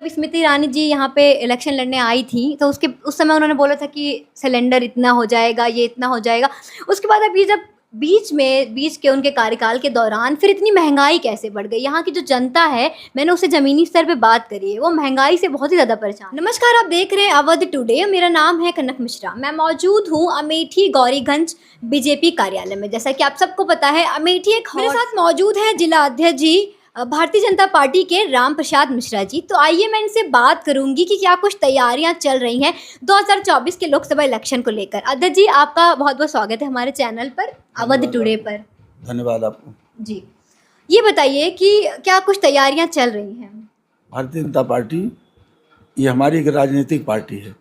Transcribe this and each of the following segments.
स्मृति ईरानी जी यहाँ पे इलेक्शन लड़ने आई थी, तो उस समय उन्होंने बोला था कि सिलेंडर इतना हो जाएगा, ये इतना हो जाएगा। उसके बाद अभी जब बीच के उनके कार्यकाल के दौरान फिर इतनी महँगाई कैसे बढ़ गई? यहाँ की जो जनता है, मैंने उससे ज़मीनी स्तर पे बात करी है, वो महँगाई से बहुत ही ज़्यादा परेशान। नमस्कार, आप देख रहे हैं अवध टुडे, मेरा नाम है कनक मिश्रा। मैं मौजूद हूँ अमेठी गौरीगंज बीजेपी कार्यालय में। जैसा कि आप सबको पता है, अमेठी एक मेरे साथ मौजूद है जिला अध्यक्ष जी भारतीय जनता पार्टी के राम प्रसाद मिश्रा जी। तो आइए मैं इनसे बात करूंगी कि क्या कुछ तैयारियां चल रही हैं 2024 के लोकसभा इलेक्शन को लेकर। अध्यक्ष जी, आपका बहुत बहुत स्वागत है हमारे चैनल पर अवध टुडे पर। धन्यवाद आपको जी, ये बताइए कि क्या कुछ तैयारियां चल रही हैं? भारतीय जनता पार्टी ये हमारी एक राजनीतिक पार्टी है।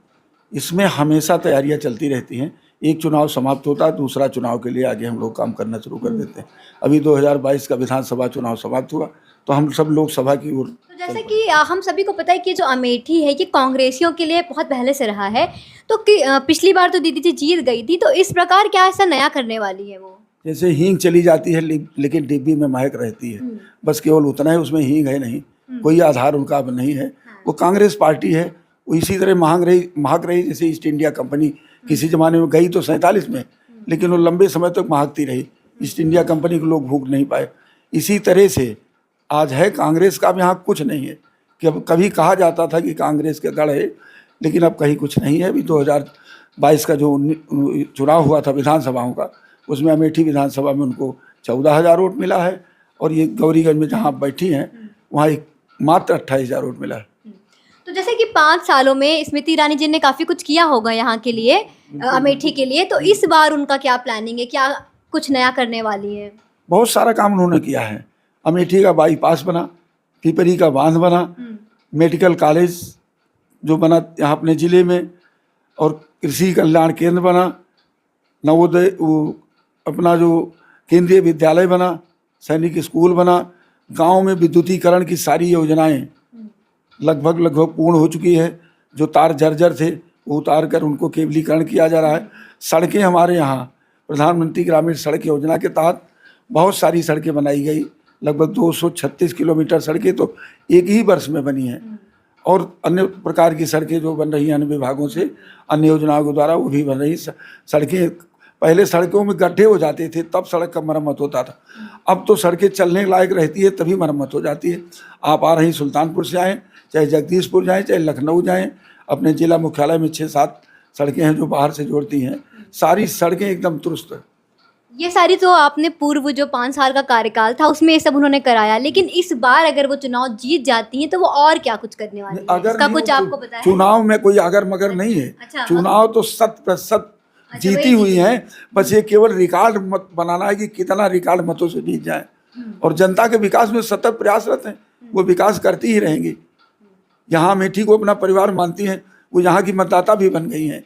इसमें हमेशा तैयारियां चलती रहती हैं। एक चुनाव समाप्त होता है, दूसरा चुनाव के लिए आगे हम लोग काम करना शुरू कर देते हैं। अभी 2022 का विधानसभा चुनाव समाप्त हुआ तो हम सब लोकसभा की ओर। तो जैसे कि हम सभी को पता है कि जो अमेठी है ये कांग्रेसियों के लिए बहुत पहले से रहा है, तो पिछली बार तो दीदी जी जीत गई थी, तो इस प्रकार क्या ऐसा नया करने वाली है वो? जैसे हींग चली जाती है लेकिन डिब्बी में महक रहती है, बस केवल उतना ही, उसमें हींग है नहीं, कोई आधार उनका अब नहीं है। वो कांग्रेस पार्टी है, वो इसी तरह महक रही जैसे ईस्ट इंडिया कंपनी किसी ज़माने में गई तो 47 में, लेकिन वो लंबे समय तक महकती रही। ईस्ट इंडिया कंपनी को लोग भूख नहीं पाए। इसी तरह से आज है कांग्रेस का अब यहाँ कुछ नहीं है। कि अब कभी कहा जाता था कि कांग्रेस का गढ़ है, लेकिन अब कहीं कुछ नहीं है। अभी 2022 का जो चुनाव हुआ था विधानसभाओं का, उसमें अमेठी विधानसभा में उनको 14,000 वोट मिला है, और ये गौरीगंज में जहाँ बैठी हैं वहाँ एक मात्र 28,000 वोट मिला है। तो जैसे कि 5 सालों में स्मृति ईरानी जी ने काफ़ी कुछ किया होगा यहाँ के लिए, अमेठी के लिए, तो इस बार उनका क्या प्लानिंग है? क्या कुछ नया करने वाली है? बहुत सारा काम उन्होंने किया है। अमेठी का बाईपास बना, पिपरी का बांध बना, मेडिकल कॉलेज जो बना यहाँ अपने ज़िले में, और कृषि कल्याण केंद्र बना, नवोदय अपना जो केंद्रीय विद्यालय बना, सैनिक स्कूल बना, गांव में विद्युतीकरण की सारी योजनाएं लगभग पूर्ण हो चुकी है। जो तार जर्जर थे वो उतार कर उनको केबलीकरण किया जा रहा है। सड़कें हमारे यहाँ प्रधानमंत्री ग्रामीण सड़क योजना के तहत बहुत सारी सड़कें बनाई गई, लगभग 236 किलोमीटर सड़कें तो एक ही वर्ष में बनी हैं, और अन्य प्रकार की सड़कें जो बन रही हैं अन्य विभागों से, अन्य योजनाओं के द्वारा वो भी बन रही सड़कें। पहले सड़कों में गड्ढे हो जाते थे तब सड़क का मरम्मत होता था, अब तो सड़कें चलने लायक रहती है तभी मरम्मत हो जाती है। आप आ रही सुल्तानपुर से आएँ, चाहे जगदीशपुर जाएँ, चाहे लखनऊ जाएँ, अपने जिला मुख्यालय में 6-7 सड़कें हैं जो बाहर से जोड़ती हैं। सारी सड़कें एकदम दुरुस्त है। ये सारी तो आपने पूर्व जो 5 साल का कार्यकाल था उसमें ये सब उन्होंने कराया, लेकिन इस बार अगर वो चुनाव जीत जाती हैं तो वो और क्या कुछ करने वाली है? इसका कुछ आपको पता है? चुनाव में कोई अगर मगर नहीं है। अच्छा, चुनाव तो 100% जीती हुई हैं। बस ये केवल रिकॉर्ड मत बनाना है कि कितना रिकॉर्ड मतों से जीत जाए, और जनता के विकास में सतत प्रयासरत हैं। वो विकास करती ही रहेंगी। यहाँ अमेठी को अपना परिवार मानती हैं, वो यहाँ की मतदाता भी बन गई हैं।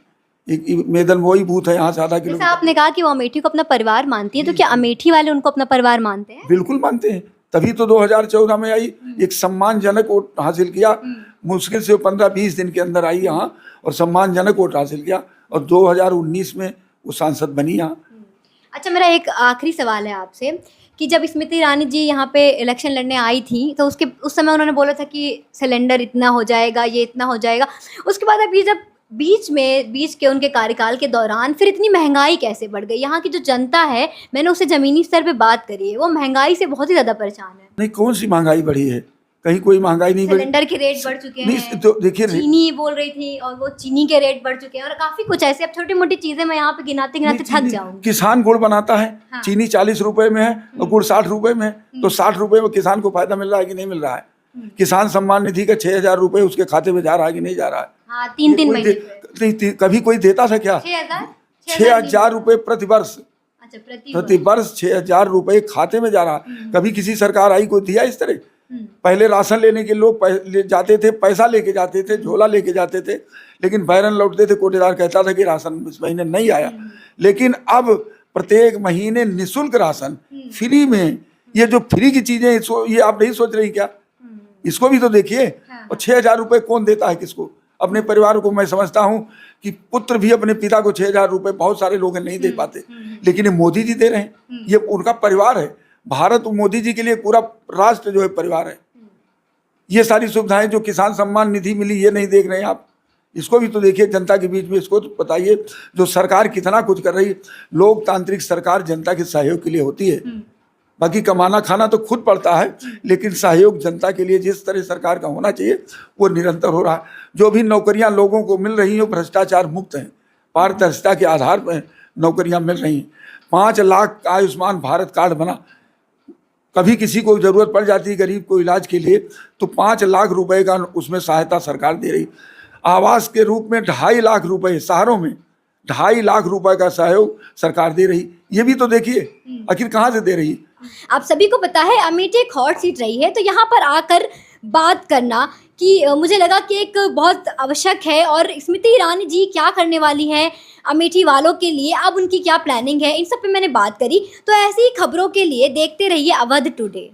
एक मेदन वही बूथ है यहाँ से आधा किलोमीटर। आपने कहा कि वो अमेठी को अपना परिवार मानती है, तो क्या अमेठी वाले उनको अपना परिवार मानते हैं? बिल्कुल मानते हैं, तभी तो 2014 में आई, एक सम्मानजनक वोट हासिल किया। मुश्किल से 15-20 दिन के अंदर आई यहाँ और सम्मानजनक वोट हासिल किया, और 2019 में वो सांसद बनी यहाँ। अच्छा, मेरा एक आखिरी सवाल है आपसे कि जब स्मृति ईरानी जी यहाँ पे इलेक्शन लड़ने आई थी, तो उस समय उन्होंने बोला था कि सिलेंडर इतना हो जाएगा, ये इतना हो जाएगा। उसके बाद अभी जब बीच के उनके कार्यकाल के दौरान फिर इतनी महँगाई कैसे बढ़ गई? यहाँ की जो जनता है, मैंने उससे ज़मीनी स्तर पे बात करी है, वो महँगाई से बहुत ही ज़्यादा परेशान है। नहीं, कौन सी महंगाई बढ़ी है? कहीं कोई महंगाई नहीं बढ़ी। सिलेंडर के रेट बढ़ चुके हैं, तो देखिए, चीनी बोल रही थी, और वो चीनी के रेट बढ़ चुके हैं, और काफ़ी कुछ ऐसे। अब छोटी मोटी चीज़ें मैं यहाँ पे गिनाते थक जाऊँगी। किसान गुड़ बनाता है, हाँ। चीनी 40 रुपए में है और गुड़ 60 रुपए में है, तो 60 रुपए में किसान को फायदा मिल रहा है कि नहीं मिल रहा है? किसान सम्मान निधि का 6,000 रुपए उसके खाते में जा रहा है कि नहीं जा रहा है? हाँ, 3-3 महीने कभी कोई देता था क्या? 6,000 रुपए प्रतिवर्ष। अच्छा, प्रतिवर्ष 6,000 रुपए खाते में जा रहा। कभी किसी सरकार आई को दिया इस तरह? पहले राशन लेने के लोग जाते थे, पैसा लेके जाते थे, झोला लेके जाते थे, लेकिन बैरन लौटते थे, कोटेदार कहता था कि राशन इस महीने नहीं आया। लेकिन अब प्रत्येक महीने निःशुल्क राशन, फ्री में। ये जो फ्री की चीजें, ये आप नहीं सोच रही क्या? इसको भी तो देखिए। और 6,000 रुपए कौन देता है किसको? अपने परिवार को। मैं समझता हूँ कि पुत्र भी अपने पिता को 6,000 रुपए बहुत सारे लोग नहीं दे पाते, लेकिन ये मोदी जी दे रहे हैं। ये उनका परिवार है। भारत मोदी जी के लिए पूरा राष्ट्र जो है परिवार है। ये सारी सुविधाएं जो किसान सम्मान निधि मिली, ये नहीं देख रहे हैं आप? इसको भी तो देखिए जनता के बीच में, इसको तो बताइए जो सरकार कितना कुछ कर रही है। लोकतांत्रिक सरकार जनता के सहयोग के लिए होती है, बाकी कमाना खाना तो खुद पड़ता है, लेकिन सहयोग जनता के लिए जिस तरह सरकार का होना चाहिए वो निरंतर हो रहा है। जो भी नौकरियां लोगों को मिल रही हैं भ्रष्टाचार मुक्त हैं, पारदर्शिता के आधार पर नौकरियां मिल रही हैं। 5 लाख का आयुष्मान भारत कार्ड बना, कभी किसी को जरूरत पड़ जाती है गरीब को इलाज के लिए तो 5 लाख रुपए का उसमें सहायता सरकार दे रही। आवास के रूप में 2.5 लाख रुपए, शहरों में 2.5 लाख रुपए का सहयोग सरकार दे रही। ये भी तो देखिए आखिर कहाँ से दे रही। आप सभी को पता है अमेठी एक हॉट सीट रही है, तो यहाँ पर आकर बात करना कि मुझे लगा कि एक बहुत आवश्यक है। और स्मृति ईरानी जी क्या करने वाली हैं अमेठी वालों के लिए, अब उनकी क्या प्लानिंग है, इन सब पे मैंने बात करी। तो ऐसी ही खबरों के लिए देखते रहिए अवध टुडे।